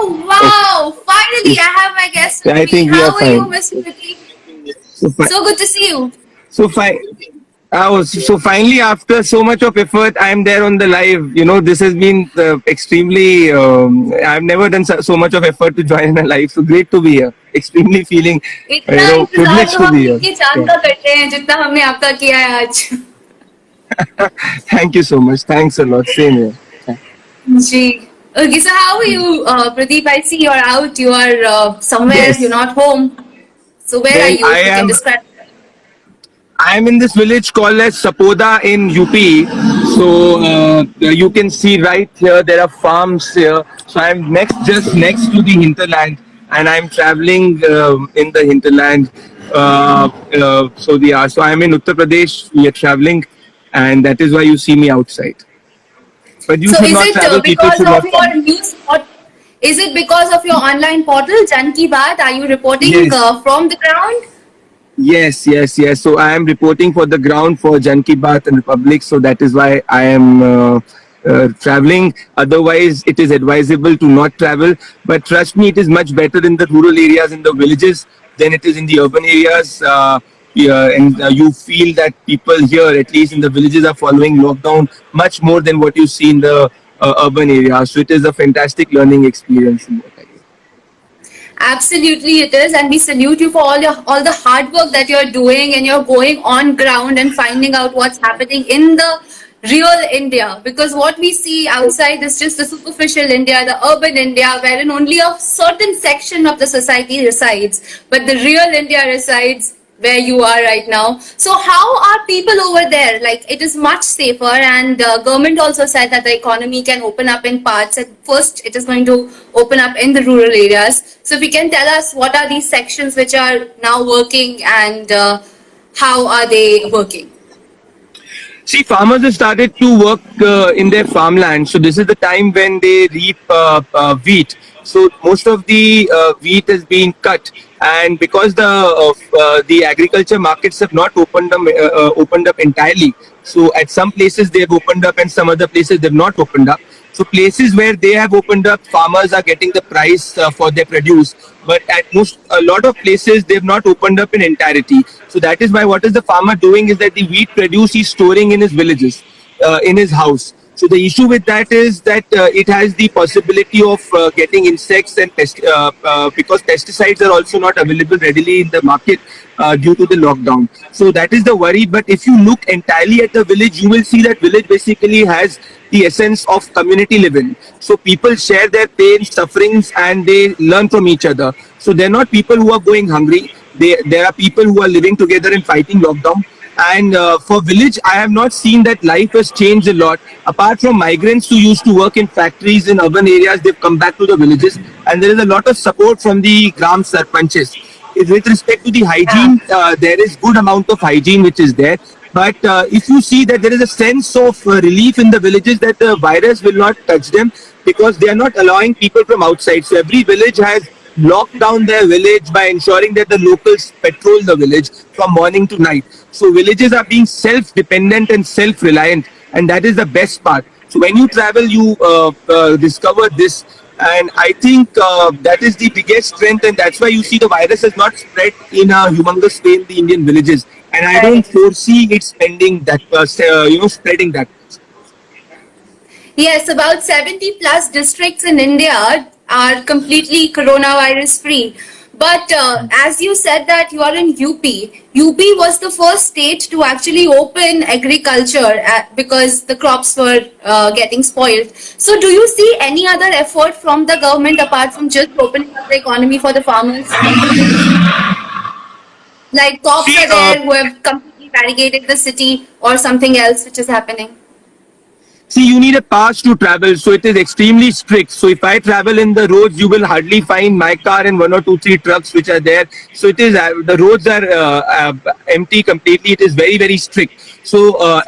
Oh wow! Finally, I have my guest with I me. think we are How are you, fine. Miss Priti? So, So good to see you. so fine. So finally, after so much of effort, I'm there on the live. This has been extremely. I've never done so much of effort to join in a live. So great to be here. Extremely feeling, इतना इंतजार privileged तो to हम be दिन here. के चांद Yeah. का करते हैं जितना हमने आपका किया है आज. Thank you so much. Thanks a lot. Same here. Ji. Okay, so how are you, Pradeep? I see you're out. You are somewhere. You're Yes. not home. So where are Well, you? I If you can am. describe. I'm in this village called as Sapoda in UP. So you can see right here there are farms here. So I'm just next to the hinterland, and I'm traveling in the hinterland. So I'm in Uttar Pradesh. We are traveling, and that is why you see me outside. But you So should is not it travel. People because should of not your come. news? Is it because of your online portal, Jan Ki Baat? Are you reporting Yes. from the ground? Yes. So I am reporting for the ground for Jan Ki Baat and Republic. So that is why I am traveling. Otherwise, it is advisable to not travel. But trust me, it is much better in the rural areas, in the villages, than it is in the urban areas. Yeah, and you feel that people here, at least in the villages, are following lockdown much more than what you see in the urban areas. So it is a fantastic learning experience. Absolutely, it is, and we salute you for all the hard work that you're doing, and you're going on ground and finding out what's happening in the real India. Because what we see outside is just the superficial India, the urban India, wherein only a certain section of the society resides, but the real India resides where you are right now. So how are people over there? Like it is much safer, and government also said that the economy can open up in parts. At first, it is going to open up in the rural areas. So if you can tell us what are these sections which are now working, and how are they working? See, farmers have started to work in their farmland. So this is the time when they reap wheat. So most of the wheat has been cut, and because the agriculture markets have not opened up entirely. So at some places they have opened up, and some other places they've not opened up. So places where they have opened up, farmers are getting the price for their produce. But at a lot of places, they've not opened up in entirety. So that is why what is the farmer doing is that the wheat produce he's storing in his villages, in his house. So the issue with that is that it has the possibility of getting insects and because pesticides are also not available readily in the market due to the lockdown. So that is the worry. But if you look entirely at the village, you will see that village basically has the essence of community living. So people share their pain, sufferings, and they learn from each other. So they're not people who are going hungry. There are people who are living together and fighting lockdown. And for village, I have not seen that life has changed a lot. Apart from migrants who used to work in factories in urban areas, they've come back to the villages, and there is a lot of support from the gram sarpanches. With respect to the hygiene, there is good amount of hygiene which is there. But if you see that there is a sense of relief in the villages that the virus will not touch them because they are not allowing people from outside. So every village has locked down their village by ensuring that the locals patrol the village from morning to night. So villages are being self-dependent and self-reliant, and that is the best part. So when you travel, you discover this, and I think that is the biggest strength, and that's why you see the virus has not spread in a humongous way in the Indian villages, and I don't Right. foresee it spending that, spreading that. Yes, about 70 plus districts in India are completely coronavirus free. But as you said that you are in UP, UP was the first state to actually open agriculture because the crops were getting spoiled. So do you see any other effort from the government apart from just opening up the economy for the farmers? Like cops See, are there who have completely barricaded the city or something else which is happening? See, you need a pass to travel, so it is extremely strict. So if I travel in the roads, you will hardly find my car and one or two, three trucks which are there. So it is the roads are empty completely. It is very, very strict. So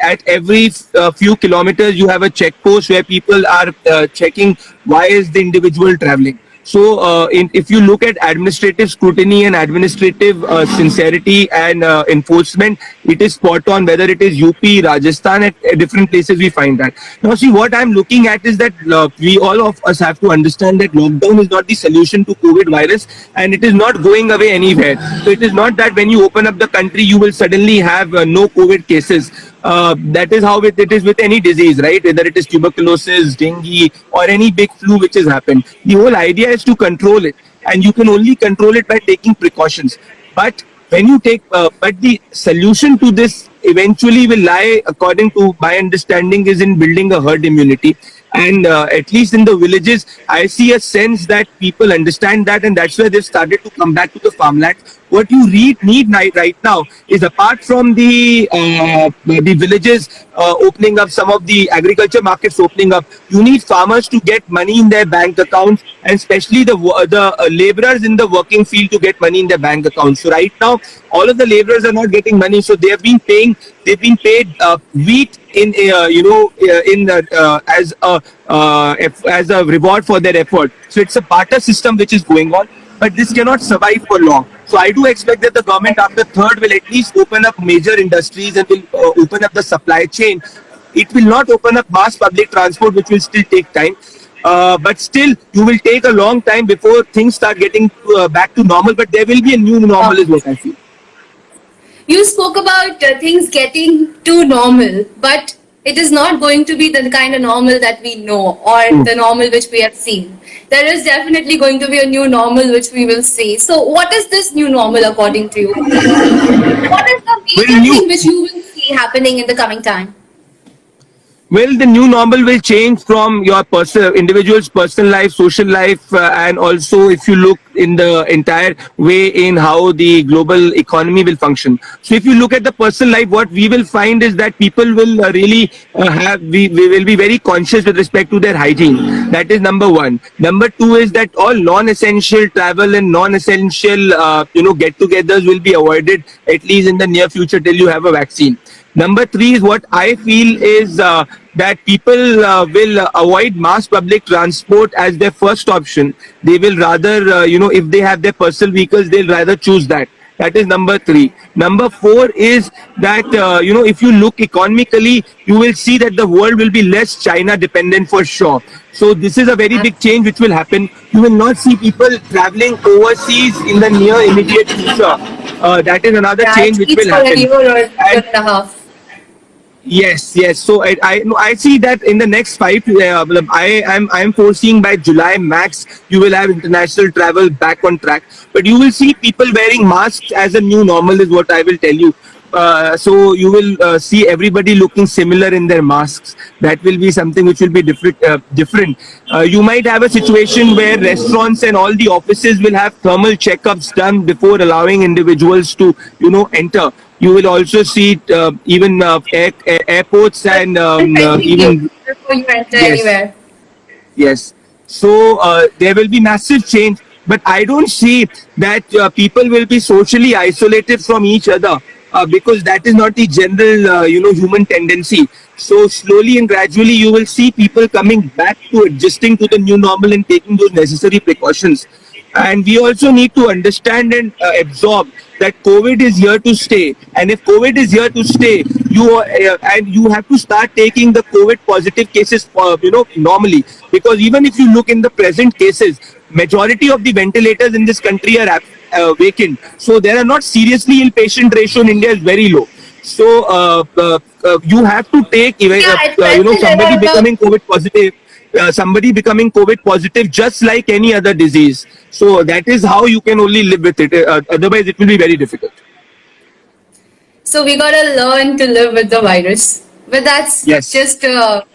at every few kilometers, you have a check post where people are checking why is the individual traveling. So, if you look at administrative scrutiny and administrative sincerity and enforcement, it is spot on. Whether it is UP, Rajasthan, at different places, we find that. Now, see, what I'm looking at is that we all of us have to understand that lockdown is not the solution to COVID virus, and it is not going away anywhere. So, it is not that when you open up the country, you will suddenly have no COVID cases. That is how it is with any disease, right? Whether it is tuberculosis, dengue, or any big flu which has happened. The whole idea is to control it, and you can only control it by taking precautions. But when you take, but the solution to this eventually will lie, according to my understanding, is in building a herd immunity. And at least in the villages, I see a sense that people understand that, and that's why they've started to come back to the farmland. What you need right now is, apart from the villages opening up, some of the agriculture markets opening up, you need farmers to get money in their bank accounts, and especially the laborers in the working field to get money in their bank accounts. So right now, all of the laborers are not getting money, so they have been paying. They've been paid wheat in as a reward for their effort. So it's a barter system which is going on, but this cannot survive for long. So I do expect that the government after third will at least open up major industries and will open up the supply chain. It will not open up mass public transport, which will still take time. But still, you will take a long time before things start getting back to normal. But there will be a new normal, is what I feel. You spoke about things getting to normal, but it is not going to be the kind of normal that we know or the normal which we have seen. There is definitely going to be a new normal which we will see. So, what is this new normal according to you? What is the major thing which you will see happening in the coming time? Well, the new normal will change from your individual's personal life, social life, and also if you look in the entire way in how the global economy will function. So if you look at the personal life, what we will find is that people will really we will be very conscious with respect to their hygiene. That is number one. Number two is that all non-essential travel and non-essential, get-togethers will be avoided, at least in the near future, till you have a vaccine. Number three is what I feel is that people will avoid mass public transport as their first option. They will rather, if they have their personal vehicles, they'll rather choose that. That is number three. Number four is that, if you look economically, you will see that the world will be less China dependent for sure. So this is a very big change which will happen. You will not see people traveling overseas in the near immediate future. That is another change which will happen. A year or year and a half. Yes. So I see that in the next 5 years, I'm foreseeing by July max, you will have international travel back on track. But you will see people wearing masks as a new normal, is what I will tell you. So you will see everybody looking similar in their masks. That will be something which will be different. You might have a situation where restaurants and all the offices will have thermal checkups done before allowing individuals to, enter. You will also see even airports and even before you enter anywhere. Yes. So there will be massive change, but I don't see that people will be socially isolated from each other because that is not the general, human tendency. So slowly and gradually, you will see people coming back to adjusting to the new normal and taking those necessary precautions. And we also need to understand and absorb that COVID is here to stay. And if COVID is here to stay, you have to start taking the COVID positive cases, normally. Because even if you look in the present cases, majority of the ventilators in this country are vacant. So there are not seriously ill patient ratio in India is very low. So you have to take, somebody becoming COVID positive. Somebody becoming COVID positive just like any other disease. So that is how you can only live with it. Otherwise, it will be very difficult. So we gotta learn to live with the virus. But that's just. But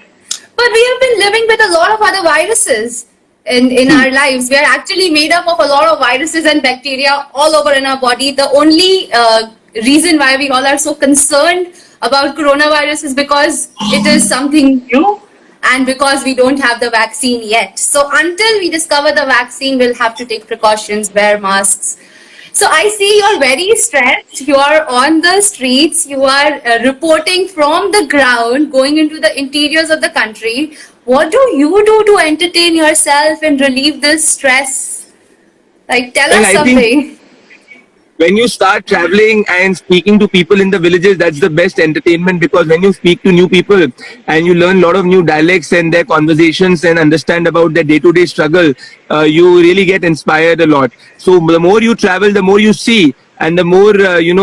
we have been living with a lot of other viruses in our lives. We are actually made up of a lot of viruses and bacteria all over in our body. The only reason why we all are so concerned about coronavirus is because it is something new. And because we don't have the vaccine yet. So until we discover the vaccine, we'll have to take precautions, wear masks. So I see you're very stressed. You are on the streets. You are reporting from the ground, going into the interiors of the country. what do you do to entertain yourself and relieve this stress? Like, tell Well, us I think something. when you start traveling and speaking to people in the villages, that's the best entertainment, because when you speak to new people and you learn a lot of new dialects and their conversations and understand about their day-to-day struggle, you really get inspired a lot. So the more you travel, the more you see, and the more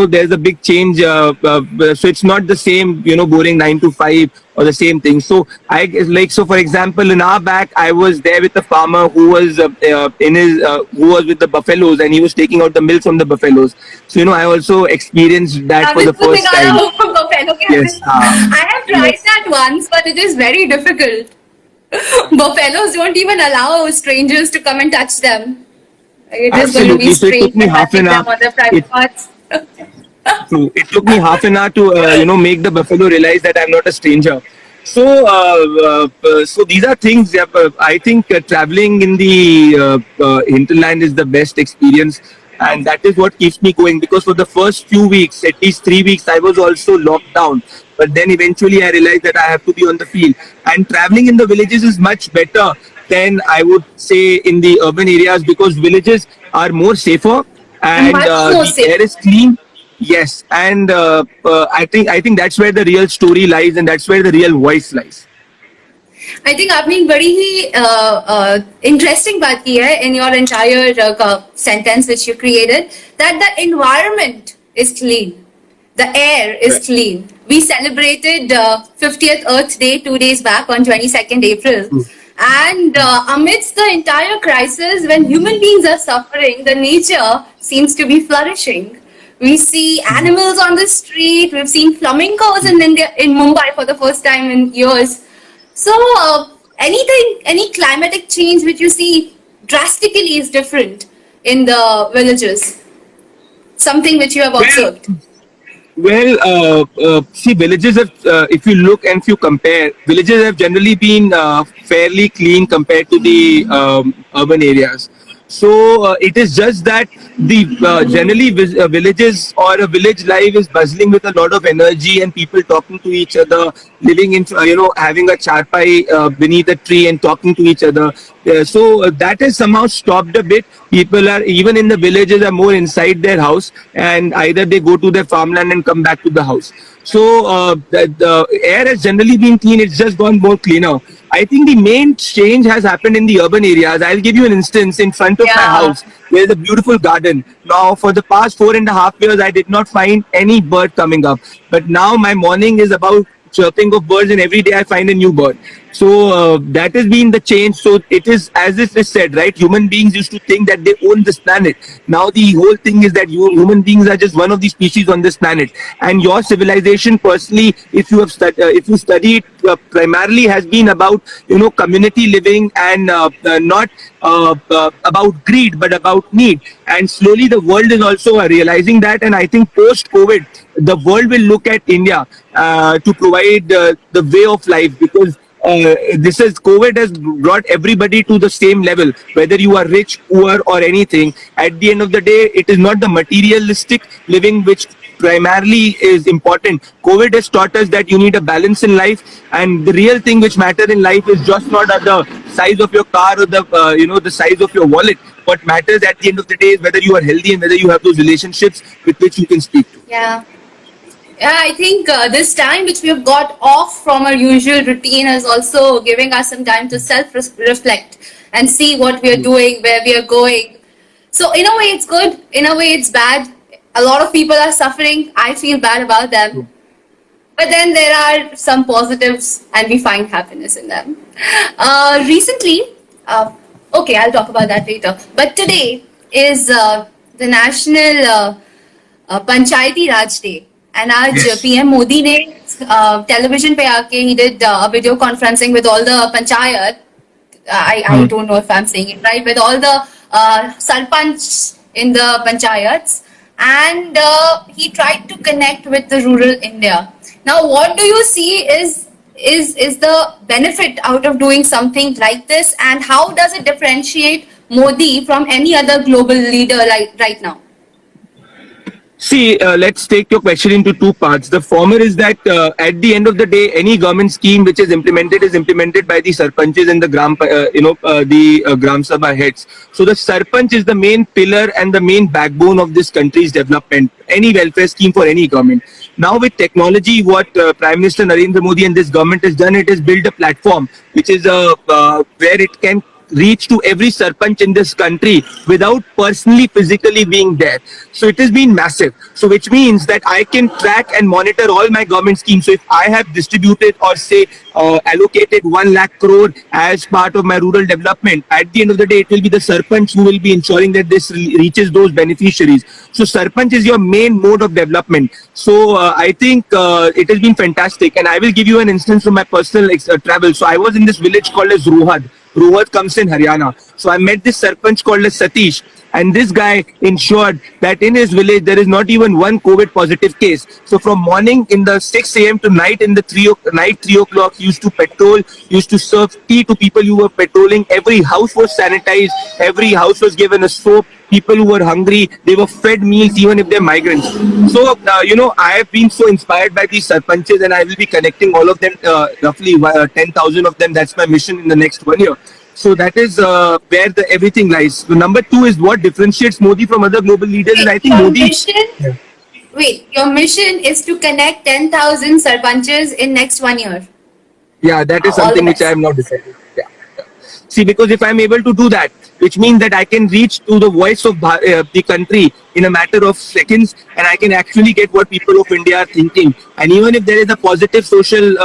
there's a big change. So it's not the same, boring 9 to 5 or the same thing. So I guess, like, so for example, in our back, I was there with the farmer who was who was with the buffaloes, and he was taking out the milk from the buffaloes. So I also experienced that for the Biल्कुल first निकाला time. हो buffalo के हाथ Yes. से. I have tried Yes. that once, but it is very difficult. Buffaloes don't even allow strangers to come and touch them. It is going to be Absolutely. So it took strange me and half an touching hour. them on their It private parts. True. It took me half an hour to make the buffalo realize that I'm not a stranger. So these are things. Yeah, I think traveling in the hinterland is the best experience, and that is what keeps me going. Because for the first few weeks, at least 3 weeks, I was also locked down. But then eventually, I realized that I have to be on the field. And traveling in the villages is much better than, I would say, in the urban areas, because villages are more safer, and Much more the safe. air is clean. Yes, and I think that's where the real story lies, and that's where the real voice lies. I think आपने एक बड़ी ही interesting बात की है in your entire sentence which you created, that the environment is clean, the air is Right. clean. We celebrated 50th Earth Day 2 days back on 22nd April. And amidst the entire crisis, when human beings are suffering, the nature seems to be flourishing. We see animals on the street. We've seen flamingos in India, in Mumbai for the first time in years. So, any climatic change which you see drastically is different in the villages. Something which you have Well, observed. see, villages have, if you look and if you compare, villages have generally been fairly clean compared to the urban areas. So it is just that the generally villages or a village life is bustling with a lot of energy and people talking to each other, living in having a charpai beneath a tree and talking to each other. So that has somehow stopped a bit. People are, even in the villages, are more inside their house, and either they go to their farmland and come back to the house. So the air has generally been clean. It's just gone more cleaner. I think the main change has happened in the urban areas. I'll give you an instance. In front of my Yeah. house, there's a beautiful garden. Now, for the past 4.5 years, I did not find any bird coming up. But now my morning is about chirping of birds, and every day I find a new bird. So that has been the change. So it is, as it is said, right? Human beings used to think that they own this planet. Now the whole thing is that human beings are just one of the species on this planet. And your civilization, personally, if you have if you study it, primarily has been about community living, and not about greed, but about need. And slowly the world is also realizing that. And I think post COVID, the world will look at India to provide the way of life, because this is COVID has brought everybody to the same level, whether you are rich, poor, or anything. At the end of the day, it is not the materialistic living which primarily is important. COVID has taught us that you need a balance in life, and the real thing which matter in life is just not at the size of your car or the the size of your wallet. What matters at the end of the day is whether you are healthy and whether you have those relationships with which you can speak to. Yeah. Yeah, I think this time which we have got off from our usual routine is also giving us some time to self-reflect and see what we are doing, where we are going. So in a way it's good, in a way it's bad. A lot of people are suffering. I feel bad about them. But then there are some positives and we find happiness in them. Recently, okay, I'll talk about that later. But today is the National Panchayati Raj Day. And आज Yes. PM Modi ने television पे आके he did a video conferencing with all the panchayat. I don't know if I'm saying it right, with all the sarpanch in the panchayats, and he tried to connect with the rural India. Now, what do you see is the benefit out of doing something like this, and how does it differentiate Modi from any other global leader right now? See, let's take your question into two parts. The former is that at the end of the day, any government scheme which is implemented by the sarpanches and the Gram Sabha heads. So the sarpanch is the main pillar and the main backbone of this country's development. Any welfare scheme for any government. Now with technology, what Prime Minister Narendra Modi and this government has done, it has built a platform which is where it can reach to every sarpanch in this country without personally physically being there. So it has been massive. So which means that I can track and monitor all my government schemes. So if I have distributed or say allocated 1 lakh crore as part of my rural development, at the end of the day it will be the sarpanch who will be ensuring that this reaches those beneficiaries. So sarpanch is your main mode of development. So I think it has been fantastic, and I will give you an instance from my personal travel. So I was in this village called as Rohad. Rohad comes in Haryana. So I met this sarpanch called as Satish, and this guy ensured that in his village there is not even one COVID positive case. So from morning in the 6 a.m. to night in the 3 o'clock, he used to patrol, used to serve tea to people who were patrolling. Every house was sanitized, every house was given a soap. People who were hungry, they were fed meals even if they're migrants. So, I have been so inspired by these sarpanches, and I will be connecting all of them, roughly 10,000 of them. That's my mission in the next 1 year. So that is where everything lies. So number two is what differentiates Modi from other global leaders. And I think Modi... Your mission is to connect 10,000 sarpanches in next 1 year. Yeah, that is something which I have not decided. Yeah. See, because if I'm able to do that, which means that I can reach to the voice of the country in a matter of seconds, and I can actually get what people of India are thinking. And even if there is a positive social,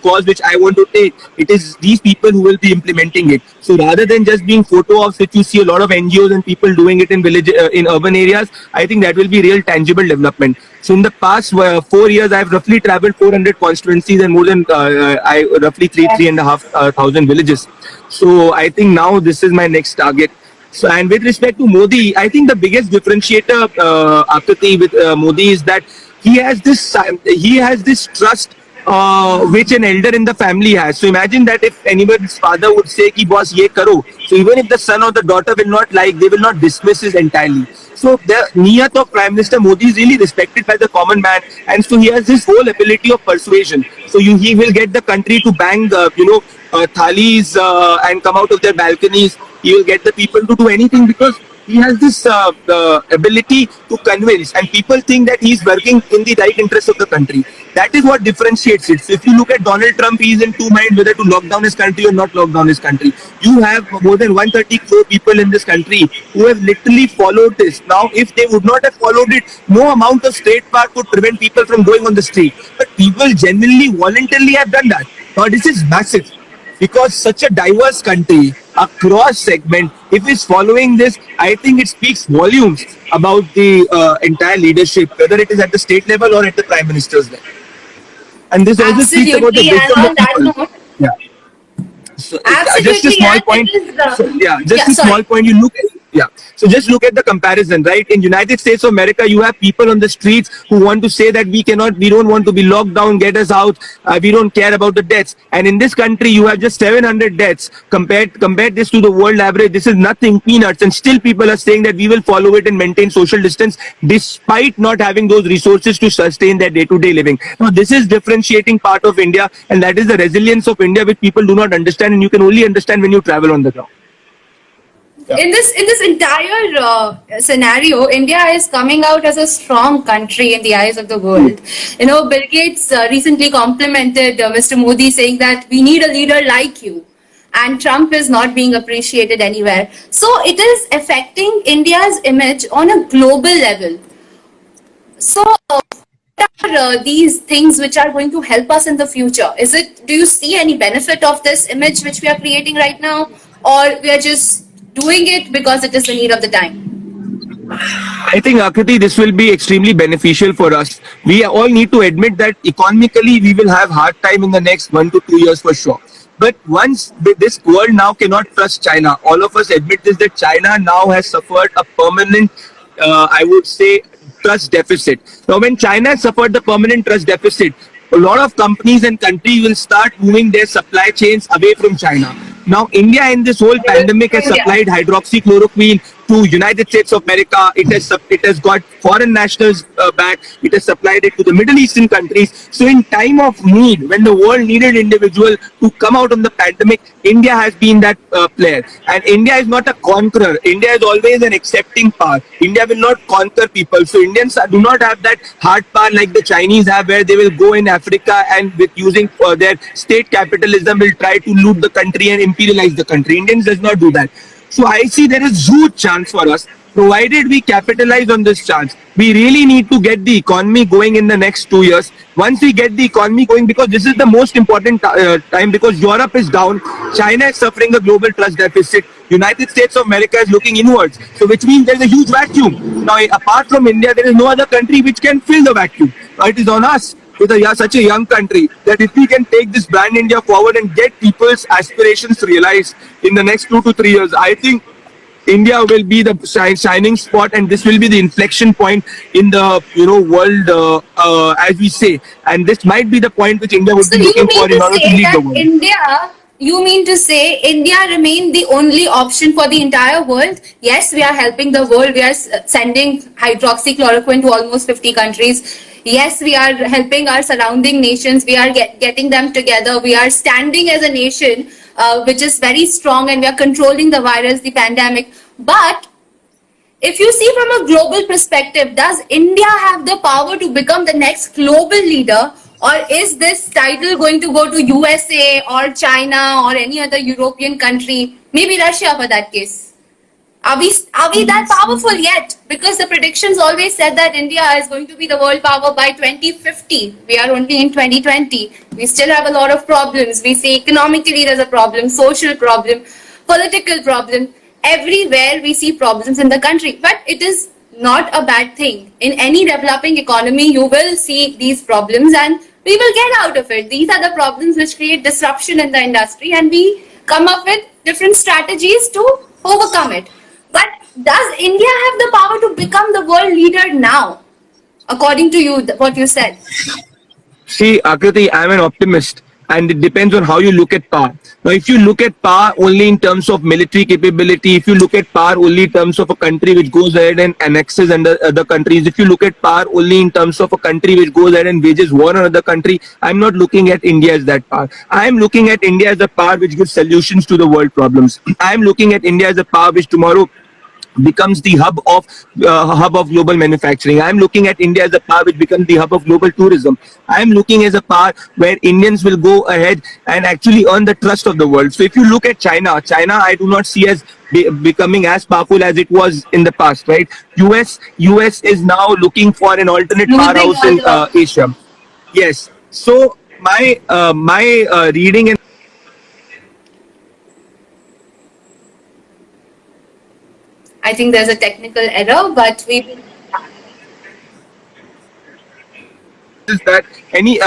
cause which I want to take, it is these people who will be implementing it. So rather than just being photo ops, which you see a lot of NGOs and people doing it in village, in urban areas, I think that will be real tangible development. So in the past 4 years, I've roughly traveled 400 constituencies and more than roughly 3,500 villages. So I think now this is my next target. So, and with respect to Modi, I think the biggest differentiator, Akriti, with Modi is that he has this trust which an elder in the family has. So imagine that if anyone's father would say ki boss ye karo, so even if the son or the daughter will not like, they will not dismiss it entirely. So the niyat of Prime Minister Modi is really respected by the common man, and so he has this whole ability of persuasion. So he will get the country to bang thalis and come out of their balconies. He will get the people to do anything because he has this ability to convince, and people think that he's working in the right interest of the country. That is what differentiates it. So if you look at Donald Trump, he's in two minds whether to lock down his country or not lock down his country. You have more than 130 crore people in this country who have literally followed this. Now, if they would not have followed it, no amount of state power could prevent people from going on the street. But people genuinely, voluntarily have done that. Now, this is massive. Because such a diverse country, across segment, if it's following this, I think it speaks volumes about the entire leadership, whether it is at the state level or at the Prime Minister's level. And this also speaks about the wisdom of people. Yeah. So, just a small point. Small point. You look at. Yeah. So just look at the comparison, right? In United States of America, you have people on the streets who want to say that we don't want to be locked down, get us out, we don't care about the deaths. And in this country, you have just 700 deaths. Compare this to the world average. This is nothing, peanuts. And still people are saying that we will follow it and maintain social distance despite not having those resources to sustain their day-to-day living. Now, this is differentiating part of India, and that is the resilience of India, which people do not understand, and you can only understand when you travel on the ground. Yeah. In this entire scenario, India is coming out as a strong country in the eyes of the world. Bill Gates recently complimented Mr. Modi, saying that we need a leader like you, and Trump is not being appreciated anywhere. So it is affecting India's image on a global level. So what are these things which are going to help us in the future? Do you see any benefit of this image which we are creating right now, or we are just doing it because it is the need of the time? I think, Akriti, this will be extremely beneficial for us. We all need to admit that economically we will have hard time in the next 1 to 2 years for sure. But once this world now cannot trust China, all of us admit this, that China now has suffered a permanent, I would say, trust deficit. Now, when China has suffered the permanent trust deficit, a lot of companies and countries will start moving their supply chains away from China. Now, India in this whole pandemic has supplied hydroxychloroquine, to United States of America. It has got foreign nationals back. It has supplied it to the Middle Eastern countries. So in time of need, when the world needed individual to come out of the pandemic, India has been that player. And India is not a conqueror. India is always an accepting power. India will not conquer people. So Indians do not have that hard power like the Chinese have, where they will go in Africa and with using their state capitalism will try to loot the country and imperialize the country. Indians does not do that. So I see there is huge chance for us, provided we capitalize on this chance. We really need to get the economy going in the next 2 years. Once we get the economy going, because this is the most important time, because Europe is down, China is suffering a global trust deficit, United States of America is looking inwards. So which means there is a huge vacuum. Now, apart from India, there is no other country which can fill the vacuum. It is on us with such a young country that if we can take this brand India forward and get people's aspirations realized in the next 2 to 3 years, I think India will be the shining spot, and this will be the inflection point in the world, as we say. And this might be the point which India would So be you looking mean for in to order to say lead the that world. you mean to say India remained the only option for the entire world? Yes, we are helping the world. We are sending hydroxychloroquine to almost 50 countries. Yes, we are helping our surrounding nations. We are getting them together. We are standing as a nation, which is very strong, and we are controlling the virus, the pandemic. But if you see from a global perspective, does India have the power to become the next global leader, or is this title going to go to USA or China or any other European country, maybe Russia for that case? Are we that powerful yet? Because the predictions always said that India is going to be the world power by 2050. We are only in 2020. We still have a lot of problems. We see economically there's a problem, social problem, political problem. Everywhere we see problems in the country, but it is not a bad thing. In any developing economy, you will see these problems and we will get out of it. These are the problems which create disruption in the industry, and we come up with different strategies to overcome it. But does India have the power to become the world leader now? According to you, what you said. See, Akriti, I'm an optimist, and it depends on how you look at power. Now, if you look at power only in terms of military capability, if you look at power only in terms of a country which goes ahead and annexes other countries, if you look at power only in terms of a country which goes ahead and wages war on another country, I'm not looking at India as that power. I'm looking at India as a power which gives solutions to the world problems. I'm looking at India as a power which tomorrow becomes the hub of global manufacturing. I'm looking at India as a power which becomes the hub of global tourism. I'm looking as a power where Indians will go ahead and actually earn the trust of the world. So if you look at China I do not see as becoming as powerful as it was in the past, right? US is now looking for an alternate powerhouse in Asia. Yes. So my reading and I think there's a technical error, but we will. is that any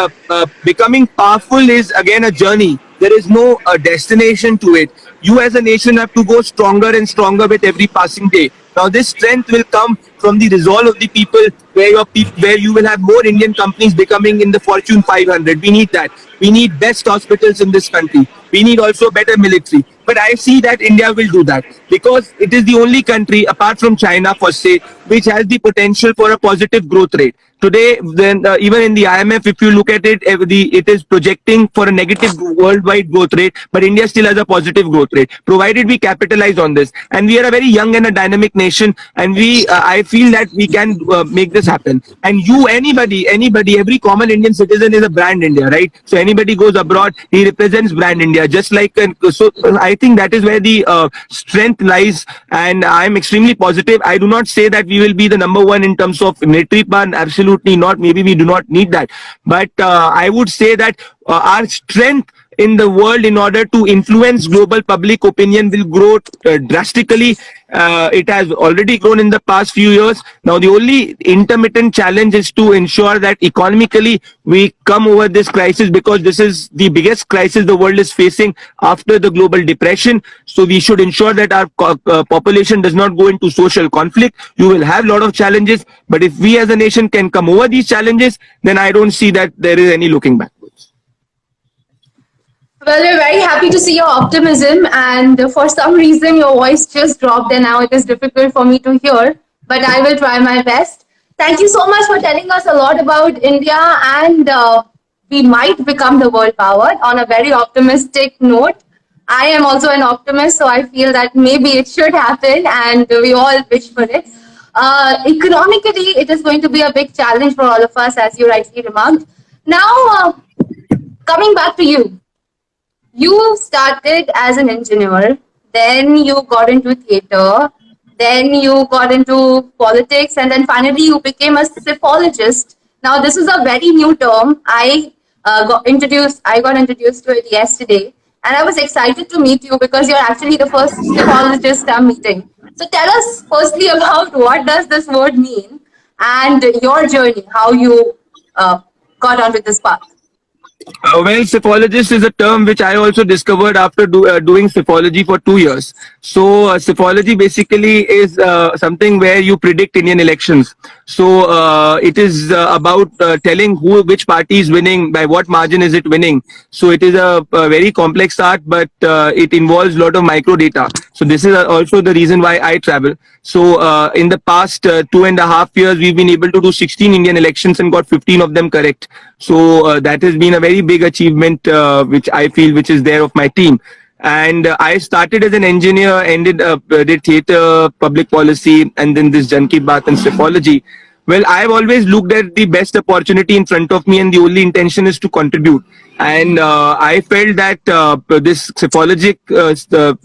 becoming powerful is again a journey. There is no destination to it. You as a nation have to go stronger and stronger with every passing day. Now this strength will come from the resolve of the people, where you will have more Indian companies becoming in the Fortune 500. We need that. We need best hospitals in this country. We need also better military. But I see that India will do that, because it is the only country apart from China, for say, which has the potential for a positive growth rate. Today, then even in the IMF, if you look at it, it is projecting for a negative worldwide growth rate, but India still has a positive growth rate, provided we capitalize on this. And we are a very young and a dynamic nation, and I feel that we can make this happen. And anybody, every common Indian citizen is a brand India, right? So anybody goes abroad, he represents brand India, just like, so I think that is where the strength lies, and I'm extremely positive. I do not say that we will be the number one in terms of military power, absolutely not. Maybe we do not need that, but I would say that our strength in the world in order to influence global public opinion will grow drastically. It has already grown in the past few years. Now the only intermittent challenge is to ensure that economically we come over this crisis, because this is the biggest crisis the world is facing after the global depression. So we should ensure that our population does not go into social conflict. You will have a lot of challenges, but if we as a nation can come over these challenges, then I don't see that there is any looking back. Well, we're very happy to see your optimism, and for some reason, your voice just dropped, and now it is difficult for me to hear. But I will try my best. Thank you so much for telling us a lot about India, and we might become the world power on a very optimistic note. I am also an optimist, so I feel that maybe it should happen, and we all wish for it. Economically, it is going to be a big challenge for all of us, as you rightly remarked. Now, coming back to you, you started as an engineer, then you got into theater, then you got into politics, and then finally you became a psephologist. Now, this is a very new term. I got introduced to it yesterday, and I was excited to meet you because you're actually the first psephologist I'm meeting. So, tell us firstly about what does this word mean and your journey, how you got onto this path. Well, psephologist is a term which I also discovered after doing psephology for 2 years. So, psephology basically is something where you predict Indian elections. So, it is about telling which party is winning, by what margin is it winning. So, it is a very complex art, but it involves a lot of micro data. So, this is also the reason why I travel. So, in the past 2.5 years, we've been able to do 16 Indian elections and got 15 of them correct. So, that has been a very big achievement, which I feel which is there of my team. And I started as an engineer, ended up did theater, public policy, and then this Jan Ki Baat and psephology. Well, I've always looked at the best opportunity in front of me, and the only intention is to contribute. And I felt that this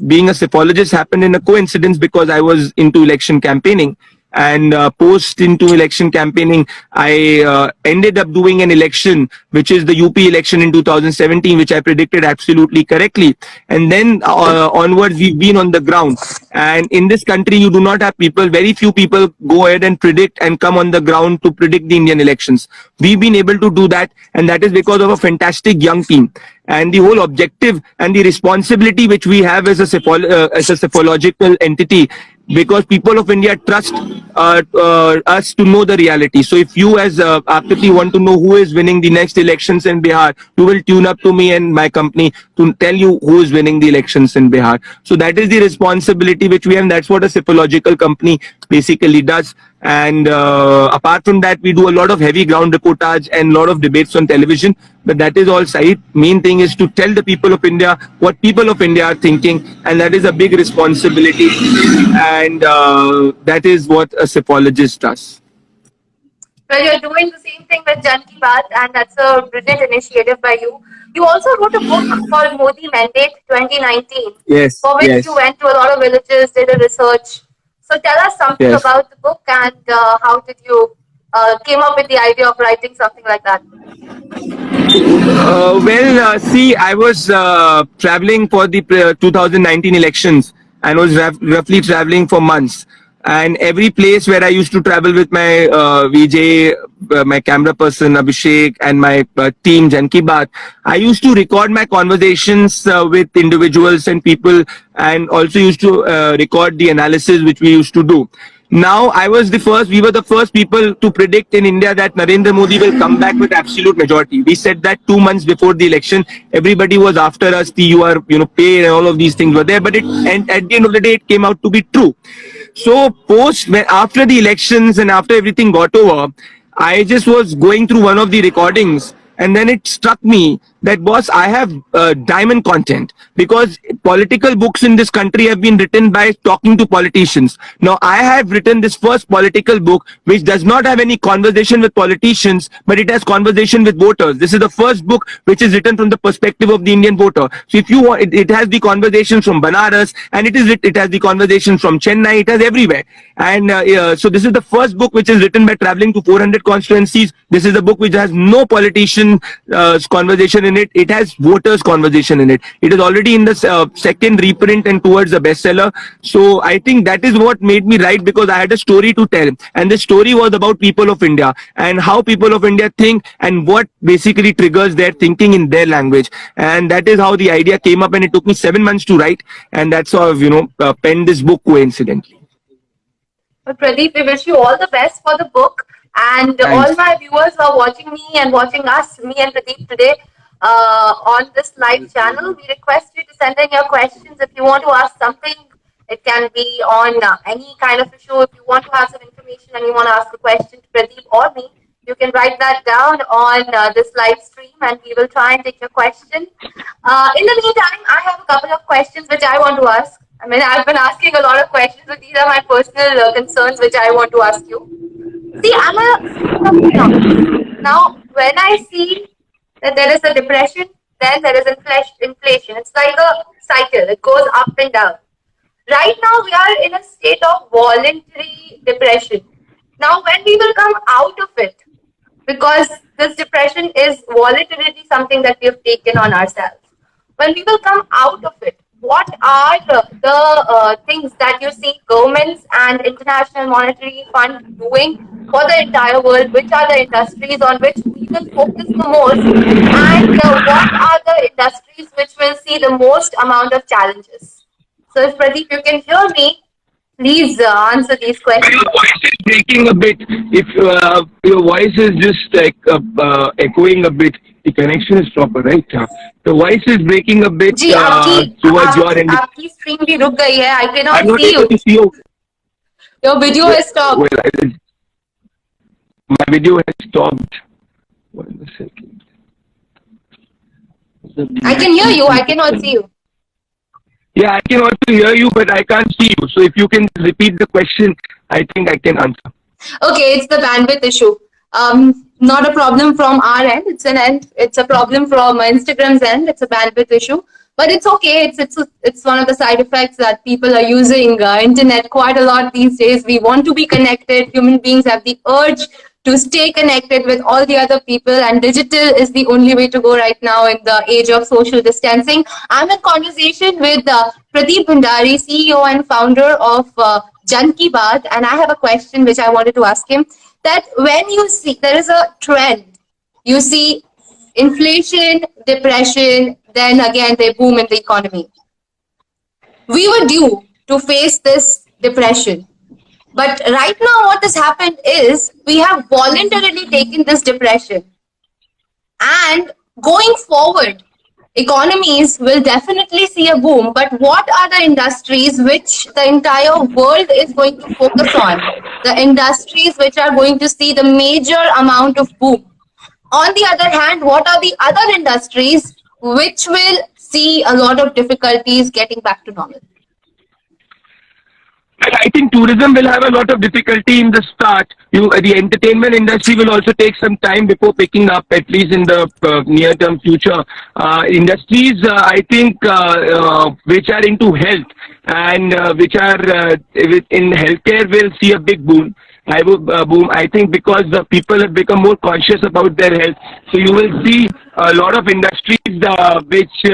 being a psephologist happened in a coincidence because I was into election campaigning. And post into election campaigning, I ended up doing an election, which is the UP election in 2017, which I predicted absolutely correctly. And then onwards, we've been on the ground. And in this country, you do not have people, very few people go ahead and predict and come on the ground to predict the Indian elections. We've been able to do that, and that is because of a fantastic young team. And the whole objective and the responsibility which we have as a psephological entity, because people of India trust us to know the reality. So if you as Akriti want to know who is winning the next elections in Bihar, you will tune up to me and my company to tell you who is winning the elections in Bihar. So that is the responsibility which we have, and that's what a psephological company basically does. And apart from that, we do a lot of heavy ground reportage and a lot of debates on television. But that is all side. Main thing is to tell the people of India what people of India are thinking, and that is a big responsibility. And that is what a psephologist does. Well, you're doing the same thing with Jan Ki Baat, and that's a brilliant initiative by you. You also wrote a book called Modi Mandate 2019, Yes. for which Yes. you went to a lot of villages, did a research. So tell us something Yes. about the book and how did you came up with the idea of writing something like that? See, I was traveling for the 2019 elections and was roughly traveling for months. And every place where I used to travel with my VJ, my camera person Abhishek, and my team Jan Ki Baat, I used to record my conversations with individuals and people, and also used to record the analysis which we used to do. Now, we were the first people to predict in India that Narendra Modi will come back with absolute majority. We said that 2 months before the election. Everybody was after us, pay and all of these things were there. But and at the end of the day, it came out to be true. So after the elections and after everything got over, I just was going through one of the recordings, and then it struck me that, boss, I have diamond content, because political books in this country have been written by talking to politicians. Now I have written this first political book which does not have any conversation with politicians, but it has conversation with voters. This is the first book which is written from the perspective of the Indian voter. So if you want, it has the conversations from Banaras, and it has the conversations from Chennai. It has everywhere. And so this is the first book which is written by traveling to 400 constituencies. This is a book which has no politician conversation in it. It has voters conversation in it. It is already in the second reprint and towards a bestseller. So I think that is what made me write, because I had a story to tell, and the story was about people of India and how people of India think and what basically triggers their thinking in their language. And that is how the idea came up, and it took me 7 months to write, and that's how I've penned this book coincidentally. Well, Pradeep, we wish you all the best for the book. And Thanks. all my viewers who are watching me and watching us, me and Pradeep today, on this live channel. We request you to send in your questions if you want to ask something. It can be on any kind of issue. If you want to have some information and you want to ask a question to Pradeep or me, you can write that down on this live stream and we will try and take your question. In the meantime, I have a couple of questions which I want to ask. I mean, I've been asking a lot of questions, but these are my personal concerns which I want to ask you. See, I'm a student of economics. Now, when I see that there is a depression, then there is inflation. It's like a cycle. It goes up and down. Right now, we are in a state of voluntary depression. Now, when we will come out of it, because this depression is voluntarily something that we have taken on ourselves. When we will come out of it, what are the things that you see governments and International Monetary Fund doing for the entire world? Which are the industries on which we will focus the most? And what are the industries which will see the most amount of challenges? So if Pradeep, you can hear me, please answer these questions. Your voice is breaking a bit. If your voice is just like echoing a bit, the connection is proper, right? The voice is breaking a bit जी towards your end. आपकी screen भी रुक गई है. I I'm cannot not see you. able to see you. Your video has stopped. Well, my video has stopped. 1 second. I can hear you. I cannot see you. Yeah, I can also hear you, but I can't see you. So if you can repeat the question, I think I can answer. Okay, it's the bandwidth issue. Not a problem from our end. It's a problem from Instagram's end. It's a bandwidth issue, but it's okay. It's one of the side effects that people are using internet quite a lot these days. We want to be connected. Human beings have the urge to stay connected with all the other people, and digital is the only way to go right now in the age of social distancing. I'm in conversation with Pradeep Bhandari, CEO and founder of Jan Ki Baat, and I have a question which I wanted to ask him. That when you see there is a trend, you see inflation, depression, then again they boom in the economy. We were due to face this depression. But right now, what has happened is we have voluntarily taken this depression. And going forward, economies will definitely see a boom. But what are the industries which the entire world is going to focus on? The industries which are going to see the major amount of boom. On the other hand, what are the other industries which will see a lot of difficulties getting back to normal? I think tourism will have a lot of difficulty in the start. The entertainment industry will also take some time before picking up, at least in the near-term future. Industries, I think, which are into health and which are in healthcare will see a big boom. I think because the people have become more conscious about their health. So you will see a lot of industries which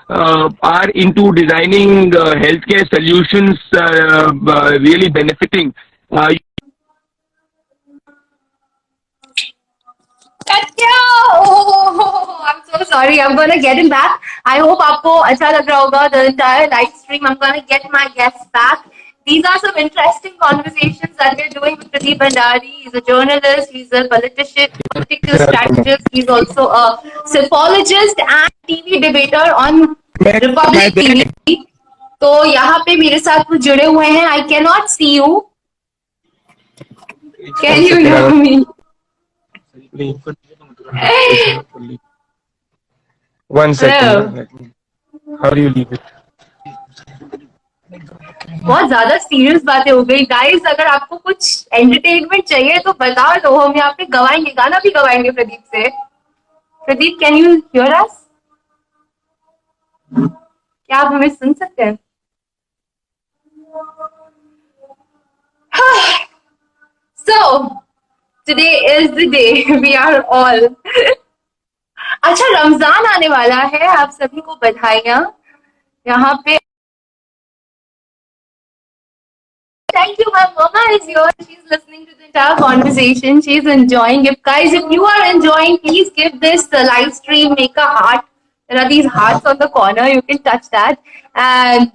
are into designing healthcare solutions really benefiting. Katya! Oh, I'm so sorry. I'm gonna get him back. I hope आपको अच्छा लग रहा होगा the entire live stream. I'm gonna get my guests back. These are some interesting conversations that we're doing with Pradeep Bhandari. He's a journalist. He's a political strategist. He's also a psephologist and TV debater on Republic TV. तो यहाँ पे मेरे साथ कुछ जुड़े हुए हैं. I cannot see you. Can you hear me? 1 second. How do you leave it? बहुत ज्यादा सीरियस बातें हो गई गाइस. अगर आपको कुछ एंटरटेनमेंट चाहिए तो बता दो. हम यहाँ पे गवाएंगे, गाना भी गवाएंगे प्रदीप से. प्रदीप, कैन यू हियर अस? क्या आप हमें सुन सकते हैं? So today is the day we are all. अच्छा, रमजान आने वाला है. आप सभी को बधाइयां. यहाँ पे thank you, my mama is here. She's listening to the entire conversation. She's enjoying. If you are enjoying, please give this live stream, make a heart. There are these hearts on the corner. You can touch that and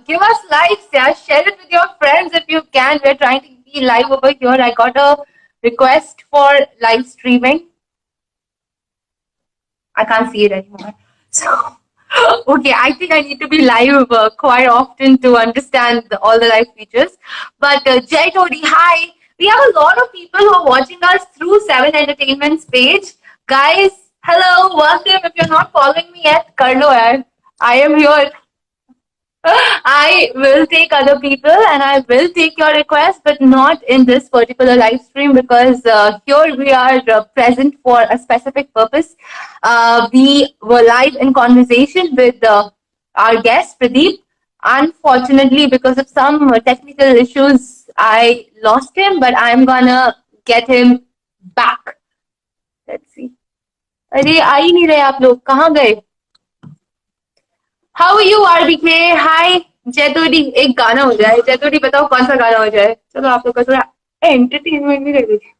give us likes. Yeah, share it with your friends if you can. We're trying to be live over here. I got a request for live streaming. I can't see it anymore. So, okay, I think I need to be live quite often to understand all the live features. But Jay Todi, hi. We have a lot of people who are watching us through Seven Entertainment's page. Guys, hello, welcome. If you're not following me yet, kar lo yaar. I am here. I will take other people and I will take your requests, but not in this particular live stream because here we are present for a specific purpose. We were live in conversation with our guest, Pradeep. Unfortunately, because of some technical issues, I lost him, but I'm gonna get him back. Let's see. अरे आ ही नहीं रहे आप लोग कहाँ गए how you RBK हाय जयतोड़ी एक गाना हो जाए जयतोड़ी बताओ कौन सा गाना हो जाए चलो आप लोग का थोड़ा एंटरटेनमेंट भी कर दीजिए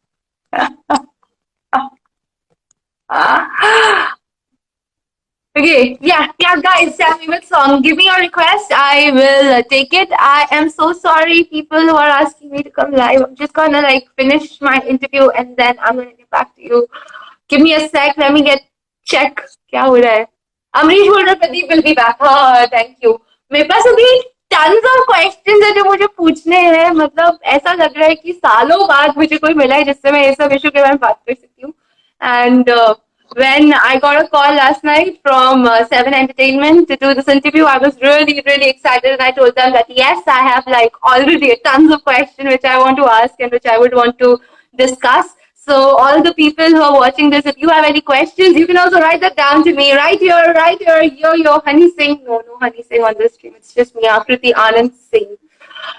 Okay, yeah, guys, tell me which song. Give me your request. I will take it. I am so sorry, people who are asking me to come live. I'm just gonna like finish my interview and then I'm gonna get back to you. Give me a sec. Let me get check. क्या हो रहा है? Amrish बोल रहा Pradeep will be back. हाँ, thank you. मेरे पास अभी tons of questions है जो मुझे पूछने हैं. मतलब ऐसा लग रहा है कि सालों बाद मुझे कोई मिला है जिससे मैं ये सब इशू के बारे में बात कर सकती हूँ. And when I got a call last night from Seven Entertainment to do this interview, I was really, really excited, and I told them that yes, I have like already tons of questions which I want to ask and which I would want to discuss. So all the people who are watching this, if you have any questions, you can also write that down to me right here, yo, Honey Singh. No, Honey Singh on this stream. It's just me, Akriti Anand Singh.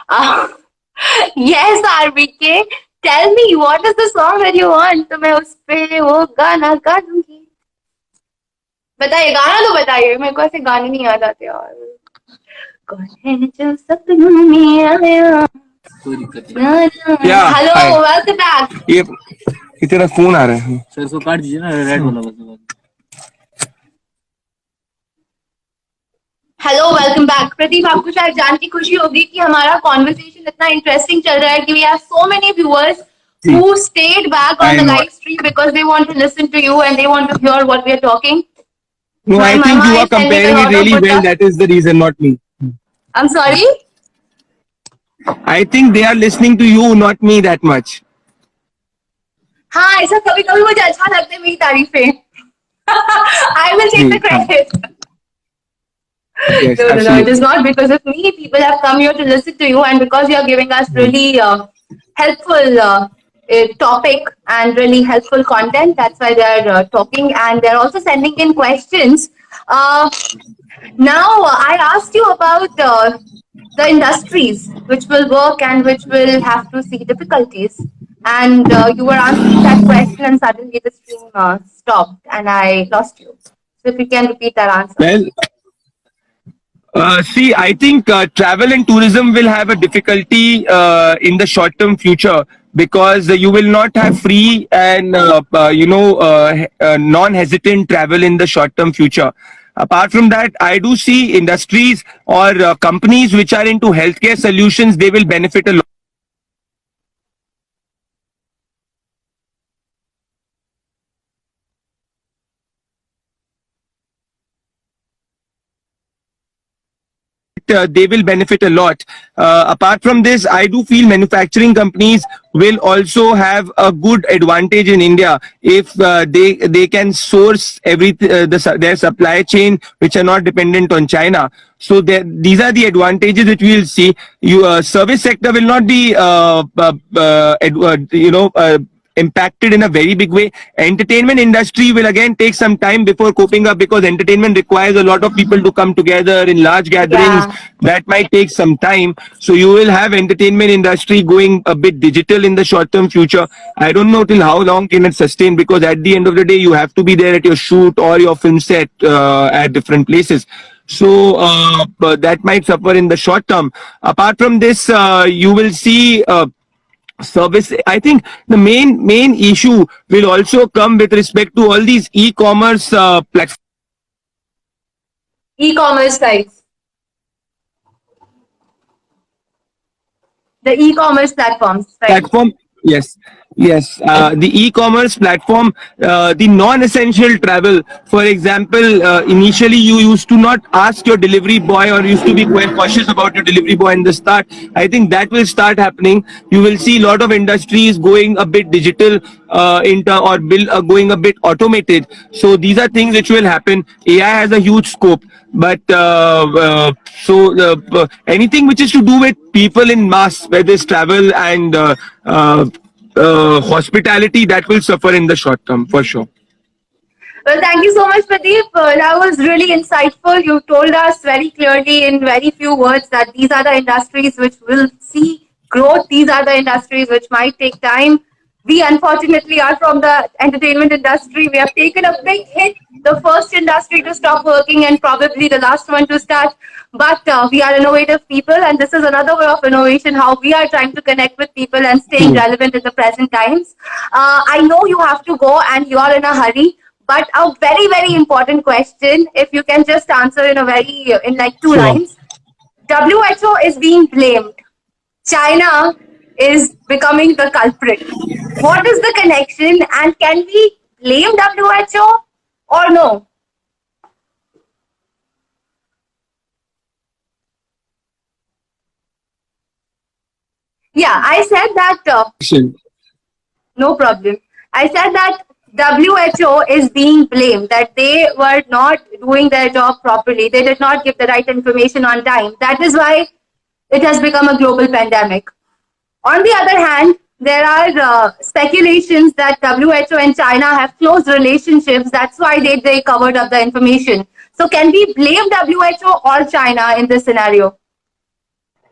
Uh, yes, RBK. Tell me, what is the song that you want? तो मैं उस पे वो गाना गा दूंगी. बताइए गाना तो बताइए मेरे को ऐसे गाने नहीं याद आते यार. कौन है जो सपनों में आया? कोई दिक्कत नहीं. Hello hi. Welcome back. ये तेरा फोन आ रहा है. सर इसको काट दीजिए ना रेड वाला बस. Hello welcome back. प्रदीप आपको शायद जान की खुशी होगी कि हमारा कॉन्वर्सेशन इतना इंटरेस्टिंग चल रहा है कि we have so many viewers who stayed back on I the know. live stream because they want to listen to you and they want to hear what we are talking. No, My I think mama you are is sending a comparing lot it of really good well. stuff. That is the reason, not me. I'm sorry. I think they are listening to you, not me that much. हाँ ऐसा कभी कभी मुझे अच्छा लगता है मेरी तारीफें. I will take the credit. Yes, No, it absolutely. is not because of me. People have come here to listen to you, and because you are giving us really helpful topic and really helpful content. That's why they are talking, and they're also sending in questions. Now, I asked you about the industries which will work and which will have to see difficulties. And you were answering that question, and suddenly the stream stopped, and I lost you. So, if you can repeat that answer. Well, see, I think travel and tourism will have a difficulty in the short term future because you will not have free and non hesitant travel in the short term future. Apart from that, I do see industries or companies which are into healthcare solutions, they will benefit a lot. They will benefit a lot. Apart from this, I do feel manufacturing companies will also have a good advantage in India if they can source their supply chain which are not dependent on China. So these are the advantages that we will see. Service sector will not be impacted in a very big way. Entertainment industry will again take some time before coping up because entertainment requires a lot of people to come together in large gatherings. Yeah. That might take some time. So you will have entertainment industry going a bit digital in the short term future. I don't know till how long can it sustain because at the end of the day you have to be there at your shoot or your film set at different places. So that might suffer in the short term. Apart from this, you will see service. I think the main issue will also come with respect to all these e-commerce platforms. E-commerce sites. The e-commerce platforms, right? Platform, yes, Yes, the e-commerce platform, the non-essential travel. For example, initially you used to not ask your delivery boy or used to be quite cautious about your delivery boy in the start. I think that will start happening. You will see a lot of industries going a bit digital going a bit automated. So these are things which will happen. AI has a huge scope, but anything which is to do with people in mass, whether it's travel and hospitality, that will suffer in the short term for sure. Well, thank you so much, Pradeep. That was really insightful. You told us very clearly in very few words that these are the industries which will see growth. These are the industries which might take time. We unfortunately are from the entertainment industry. We have taken a big hit, the first industry to stop working and probably the last one to start. But we are innovative people, and this is another way of innovation, how we are trying to connect with people and staying relevant in the present times. I know you have to go and you are in a hurry. But a very, very important question, if you can just answer in like two Sure. lines. WHO is being blamed. China is becoming the culprit. What is the connection, and can we blame WHO or no? Yeah, I said that. No problem. I said that WHO is being blamed that they were not doing their job properly. They did not give the right information on time. That is why it has become a global pandemic. On the other hand, there are speculations that WHO and China have close relationships. That's why they covered up the information. So can we blame WHO or China in this scenario?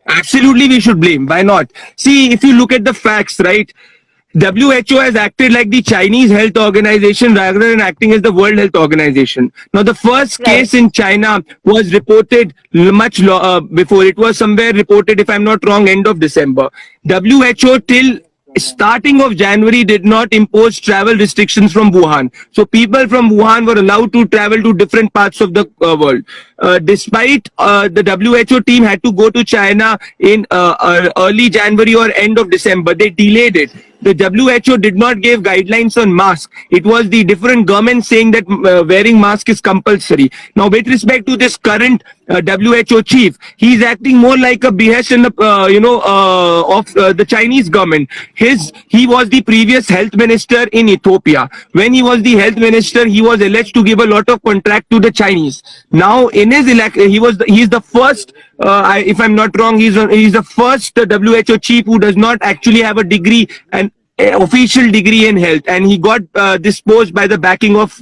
Absolutely, we should blame. Why not? See, if you look at the facts, right? WHO has acted like the Chinese Health Organization rather than acting as the World Health Organization. Now, the first Right. case in China was reported before. It was somewhere reported, if I'm not wrong, end of December. WHO till starting of January did not impose travel restrictions from Wuhan. So people from Wuhan were allowed to travel to different parts of the world. Despite the WHO team had to go to China in early January or end of December, they delayed it. The WHO did not give guidelines on mask. It was the different governments saying that wearing mask is compulsory. Now, with respect to this current WHO chief, he's acting more like a behest in the of the Chinese government. He was the previous health minister in Ethiopia. When he was the health minister, he was alleged to give a lot of contract to the Chinese. Now, in his election, he's the first. If I'm not wrong, he's the first WHO chief who does not actually have a degree and official degree in health, and he got disposed by the backing of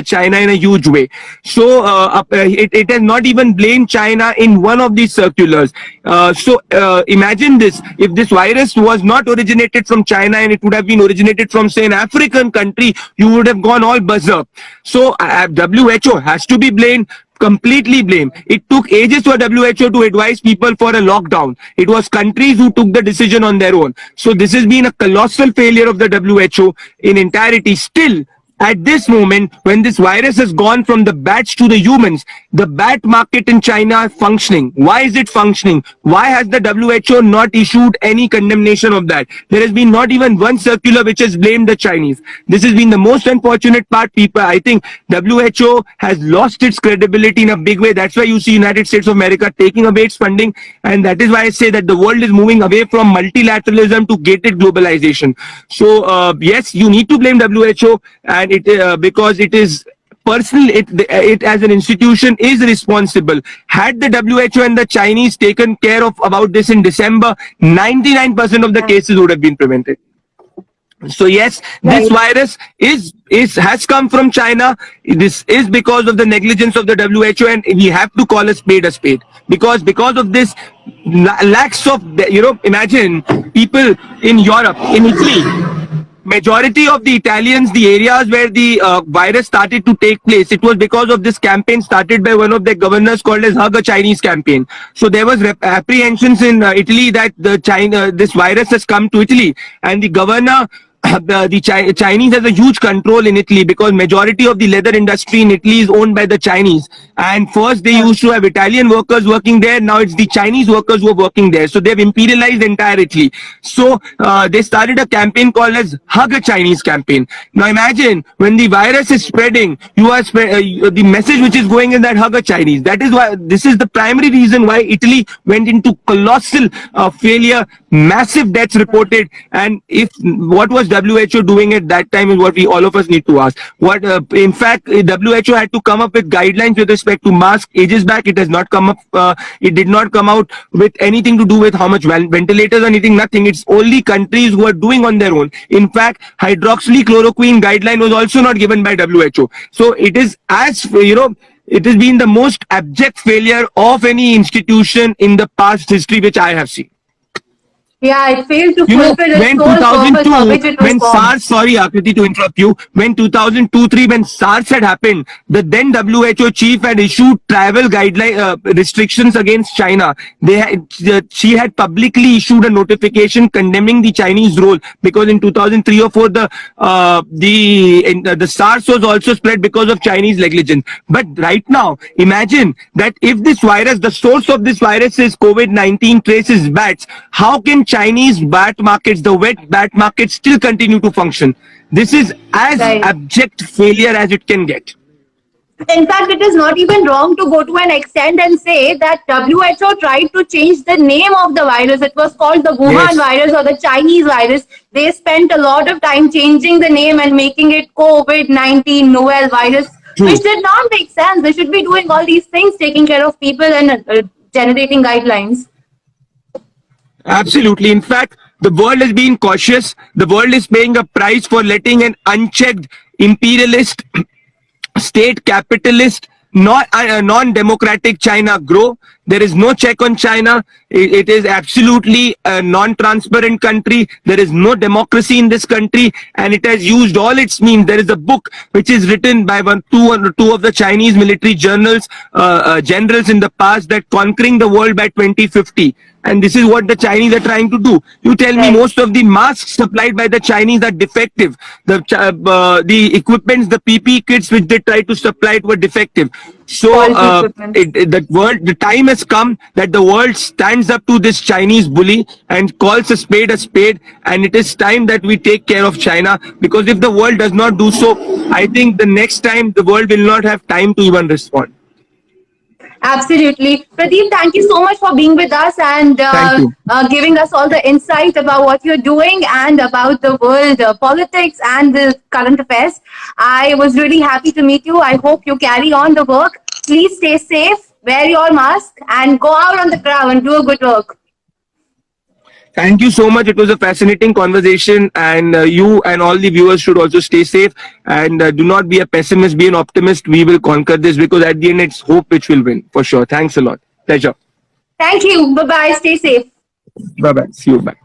China in a huge way. So it has not even blamed China in one of these circulars. Imagine this: if this virus was not originated from China and it would have been originated from, say, an African country, you would have gone all berserk. So WHO has to be blamed. Completely blame. It took ages for WHO to advise people for a lockdown. It was countries who took the decision on their own. So this has been a colossal failure of the WHO in entirety. Still, at this moment, when this virus has gone from the bats to the humans, the bat market in China is functioning. Why is it functioning? Why has the WHO not issued any condemnation of that? There has been not even one circular which has blamed the Chinese. This has been the most unfortunate part, people. I think WHO has lost its credibility in a big way. That's why you see United States of America taking away its funding. And that is why I say that the world is moving away from multilateralism to gated globalization. So, yes, you need to blame WHO, and it because it is personal, it as an institution is responsible. Had the WHO and the Chinese taken care of about this in December, 99% of the cases would have been prevented. So yes, this virus has come from China. This is because of the negligence of the WHO, and we have to call a spade because of this lacks of, imagine people in Europe, in Italy. Majority of the Italians, the areas where the virus started to take place, it was because of this campaign started by one of their governors called as Hug a Chinese campaign. So there was apprehensions in Italy that this virus has come to Italy, and the governor Chinese has a huge control in Italy because majority of the leather industry in Italy is owned by the Chinese. And first they used to have Italian workers working there. Now it's the Chinese workers who are working there. So they've imperialized entire Italy. So they started a campaign called as Hug a Chinese campaign. Now imagine when the virus is spreading, the message which is going in that Hug a Chinese. That is why this is the primary reason why Italy went into colossal failure, massive deaths reported. And if what was WHO doing at that time is what we all of us need to ask. What in fact WHO had to come up with guidelines with respect to masks ages back. It has not come up. It did not come out with anything to do with how much ventilators or anything. Nothing. It's only countries who are doing on their own. In fact, hydroxychloroquine guideline was also not given by WHO. So it is, as you know, it has been the most abject failure of any institution in the past history which I have seen. Yeah, it failed to You know, fulfill its when sole purpose for which 2002, it was when formed. SARS, sorry Akriti to interrupt you, when 2002-3, when SARS had happened, the then WHO chief had issued travel guideline restrictions against China. She had publicly issued a notification condemning the Chinese role because in 2003 or 4 the SARS was also spread because of Chinese negligence. But right now, imagine that if this virus, the source of this virus is COVID-19 traces bats, how can Chinese bat markets, the wet bat markets, still continue to function? This is as Right. abject failure as it can get. In fact, it is not even wrong to go to an extent and say that WHO tried to change the name of the virus. It was called the Wuhan Yes. virus or the Chinese virus. They spent a lot of time changing the name and making it COVID-19 novel virus, True. which did not make sense. They should be doing all these things, taking care of people and generating guidelines. Absolutely. In fact, the world is being cautious. The world is paying a price for letting an unchecked imperialist, state capitalist, non-democratic China grow. There is no check on China. It is absolutely a non-transparent country. There is no democracy in this country, and it has used all its means. There is a book which is written by two of the Chinese military generals in the past, that conquering the world by 2050. And this is what the Chinese are trying to do. You tell me, Right. most of the masks supplied by the Chinese are defective. The equipments, the PPE kits which they try to supply were defective. So Quality equipment. the time has come that the world stands up to this Chinese bully and calls a spade, and it is time that we take care of China, because if the world does not do so, I think the next time the world will not have time to even respond. Absolutely. Pradeep, thank you so much for being with us and Thank you. giving us all the insight about what you're doing and about the world politics and the current affairs. I was really happy to meet you. I hope you carry on the work. Please stay safe, wear your mask, and go out on the ground and do a good work. Thank you so much. It was a fascinating conversation, and you and all the viewers should also stay safe, and do not be a pessimist, be an optimist. We will conquer this, because at the end it's hope which will win for sure. Thanks a lot. Pleasure. Thank you. Bye-bye. Stay safe. Bye bye. See you. Bye.